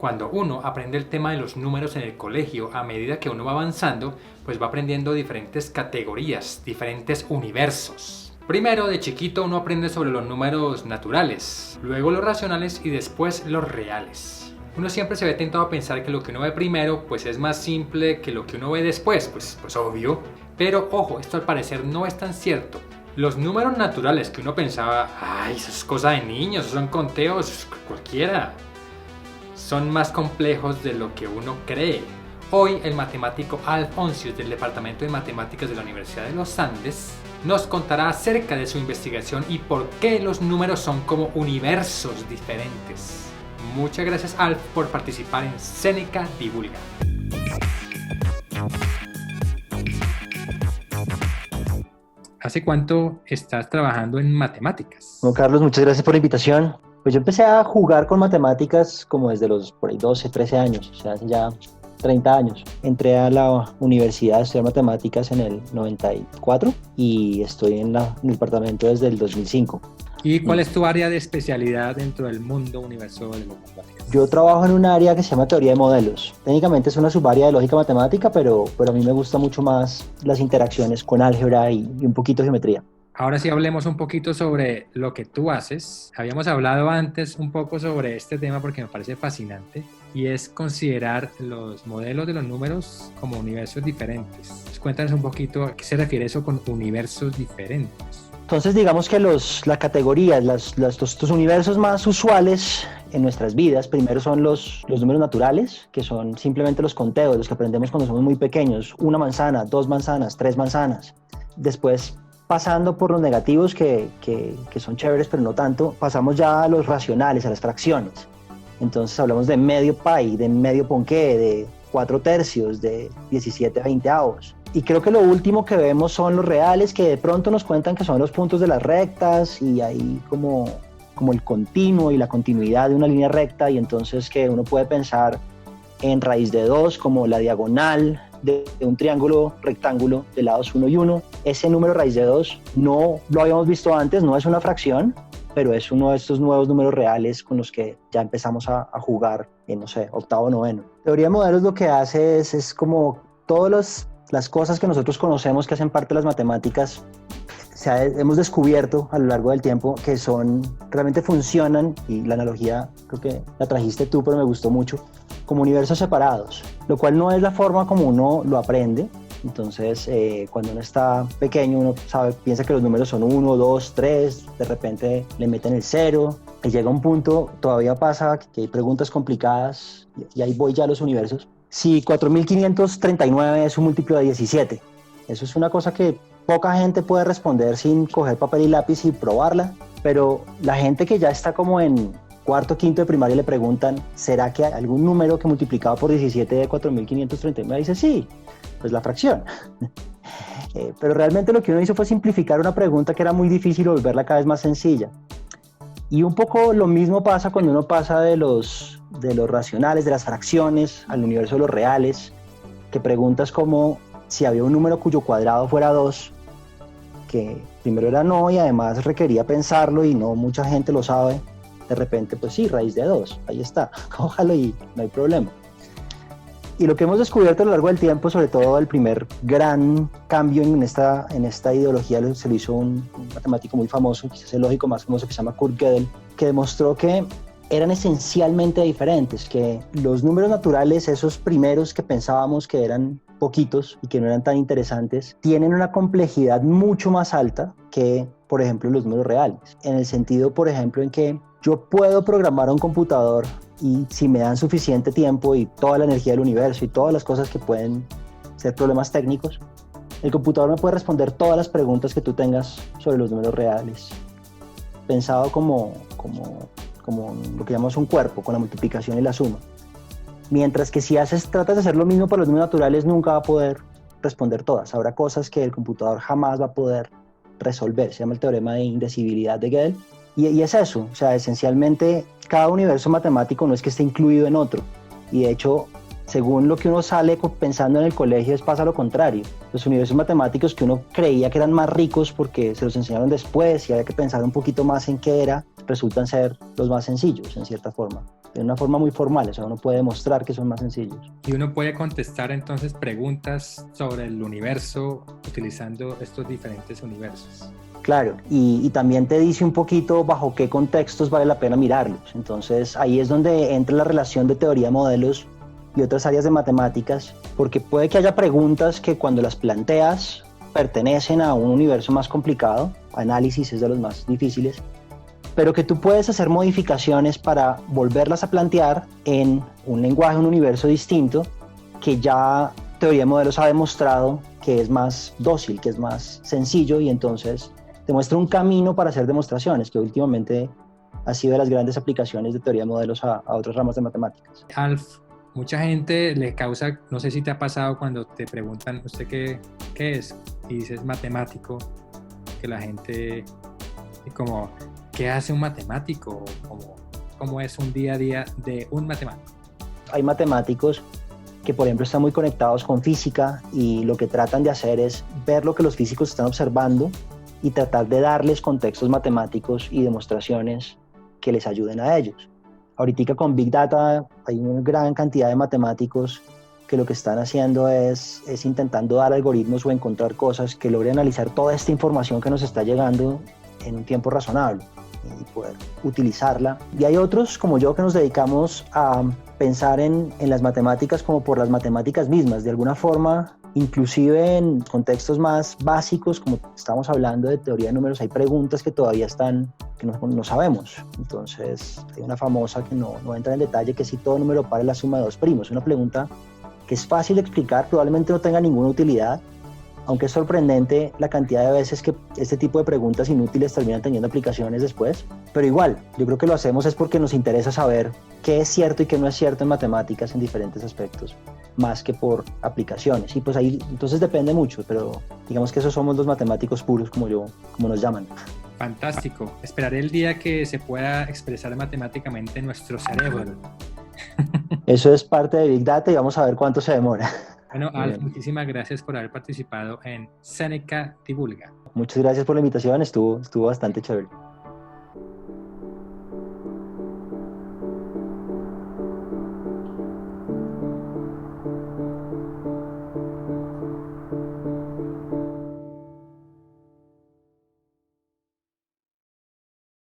Cuando uno aprende el tema de los números en el colegio, a medida que uno va avanzando, pues va aprendiendo diferentes categorías, diferentes universos. Primero, de chiquito uno aprende sobre los números naturales, luego los racionales y después los reales. Uno siempre se ve tentado a pensar que lo que uno ve primero pues es más simple que lo que uno ve después, pues obvio. Pero ojo, esto al parecer no es tan cierto. Los números naturales que uno pensaba, ay, eso es cosa de niños, son conteos, cualquiera, son más complejos de lo que uno cree. Hoy el matemático Alf Oncius del Departamento de Matemáticas de la Universidad de los Andes nos contará acerca de su investigación y por qué los números son como universos diferentes. Muchas gracias Alf por participar en Seneca Divulga. ¿Hace cuánto estás trabajando en matemáticas? Bueno, Carlos, muchas gracias por la invitación. Pues yo empecé a jugar con matemáticas como desde los por ahí 12, 13 años, o sea, hace ya 30 años. Entré a la universidad a estudiar matemáticas en el 94 y estoy en el departamento desde el 2005. ¿Y cuál es tu área de especialidad dentro del mundo universo de las matemáticas? Yo trabajo en un área que se llama teoría de modelos. Técnicamente es una subárea de lógica matemática, pero a mí me gusta mucho más las interacciones con álgebra y un poquito de geometría. Ahora sí hablemos un poquito sobre lo que tú haces. Habíamos hablado antes un poco sobre este tema porque me parece fascinante y es considerar los modelos de los números como universos diferentes. Pues cuéntanos un poquito a qué se refiere eso con universos diferentes. Entonces digamos que las categorías, los universos más usuales en nuestras vidas, primero son los números naturales, que son simplemente los conteos, los que aprendemos cuando somos muy pequeños, 1 manzana, 2 manzanas, 3 manzanas. Después, pasando por los negativos que son chéveres pero no tanto, pasamos ya a los racionales, a las fracciones. Entonces hablamos de medio pi, de medio ponqué, de 4/3, de 17/20. Y creo que lo último que vemos son los reales, que de pronto nos cuentan que son los puntos de las rectas y ahí como el continuo y la continuidad de una línea recta, y entonces que uno puede pensar en raíz de 2 como la diagonal de un triángulo rectángulo de lados 1 y 1. Ese número raíz de 2 no lo habíamos visto antes, no es una fracción, pero es uno de estos nuevos números reales con los que ya empezamos a jugar en, no sé, octavo, noveno. Teoría de modelos lo que hace es como todas las cosas que nosotros conocemos que hacen parte de las matemáticas, hemos descubierto a lo largo del tiempo que realmente funcionan, y la analogía creo que la trajiste tú, pero me gustó mucho, como universos separados, lo cual no es la forma como uno lo aprende. Entonces, cuando uno está pequeño, uno piensa que los números son 1, 2, 3, de repente le meten el 0, y llega un punto, todavía pasa que hay preguntas complicadas, y ahí voy ya a los universos. Si 4539 es un múltiplo de 17, eso es una cosa que poca gente puede responder sin coger papel y lápiz y probarla, pero la gente que ya está como en cuarto, quinto de primaria le preguntan, ¿será que hay algún número que multiplicado por 17 de 4539? Dice, sí, pues la fracción. Pero realmente lo que uno hizo fue simplificar una pregunta que era muy difícil y volverla cada vez más sencilla. Y un poco lo mismo pasa cuando uno pasa de los racionales, de las fracciones, al universo de los reales, que preguntas como si había un número cuyo cuadrado fuera 2, que primero era no y además requería pensarlo y no mucha gente lo sabe. De repente, pues sí, raíz de 2, ahí está, cójalo y no hay problema. Y lo que hemos descubierto a lo largo del tiempo, sobre todo el primer gran cambio en esta ideología, se lo hizo un matemático muy famoso, quizás el lógico más famoso, que se llama Kurt Gödel, que demostró que eran esencialmente diferentes, que los números naturales, esos primeros que pensábamos que eran poquitos y que no eran tan interesantes, tienen una complejidad mucho más alta que, por ejemplo, los números reales. En el sentido, por ejemplo, en que yo puedo programar un computador y si me dan suficiente tiempo y toda la energía del universo y todas las cosas que pueden ser problemas técnicos, el computador me puede responder todas las preguntas que tú tengas sobre los números reales, pensado como lo que llamamos un cuerpo, con la multiplicación y la suma. Mientras que si tratas de hacer lo mismo para los números naturales, nunca va a poder responder todas. Habrá cosas que el computador jamás va a poder resolver. Se llama el teorema de indecibilidad de Gödel. Y es eso, o sea, esencialmente cada universo matemático no es que esté incluido en otro. Y de hecho, según lo que uno sale pensando en el colegio, pasa lo contrario. Los universos matemáticos que uno creía que eran más ricos porque se los enseñaron después y había que pensar un poquito más en qué era, resultan ser los más sencillos, en cierta forma. de una forma muy formal, o sea, uno puede demostrar que son más sencillos. Y uno puede contestar entonces preguntas sobre el universo utilizando estos diferentes universos. Claro, y también te dice un poquito bajo qué contextos vale la pena mirarlos. Entonces ahí es donde entra la relación de teoría de modelos y otras áreas de matemáticas, porque puede que haya preguntas que cuando las planteas pertenecen a un universo más complicado, análisis es de los más difíciles, pero que tú puedes hacer modificaciones para volverlas a plantear en un lenguaje, un universo distinto, que ya teoría de modelos ha demostrado que es más dócil, que es más sencillo, y entonces te muestra un camino para hacer demostraciones, que últimamente ha sido de las grandes aplicaciones de teoría de modelos a otras ramas de matemáticas. Alf, mucha gente le causa, no sé si te ha pasado cuando te preguntan, ¿usted qué es? Y dices matemático, que la gente como, ¿qué hace un matemático? ¿Cómo es un día a día de un matemático? Hay matemáticos que, por ejemplo, están muy conectados con física y lo que tratan de hacer es ver lo que los físicos están observando y tratar de darles contextos matemáticos y demostraciones que les ayuden a ellos. Ahorita con Big Data hay una gran cantidad de matemáticos que lo que están haciendo es intentando dar algoritmos o encontrar cosas que logren analizar toda esta información que nos está llegando en un tiempo razonable y poder utilizarla. Y hay otros como yo que nos dedicamos a pensar en las matemáticas como por las matemáticas mismas, de alguna forma. Inclusive en contextos más básicos, como estamos hablando de teoría de números, hay preguntas que todavía que no sabemos. Entonces, hay una famosa que no entra en detalle, que si todo número par es la suma de dos primos. Una pregunta que es fácil de explicar, probablemente no tenga ninguna utilidad, aunque es sorprendente la cantidad de veces que este tipo de preguntas inútiles terminan teniendo aplicaciones después. Pero igual, yo creo que lo hacemos es porque nos interesa saber qué es cierto y qué no es cierto en matemáticas en diferentes aspectos, más que por aplicaciones. Y pues ahí entonces depende mucho, pero digamos que esos somos los matemáticos puros, como nos llaman. Fantástico. Esperaré el día que se pueda expresar matemáticamente nuestro cerebro. Eso es parte de Big Data y vamos a ver cuánto se demora. Bueno, Alf, muchísimas gracias por haber participado en Seneca Divulga. Muchas gracias por la invitación, estuvo bastante chévere.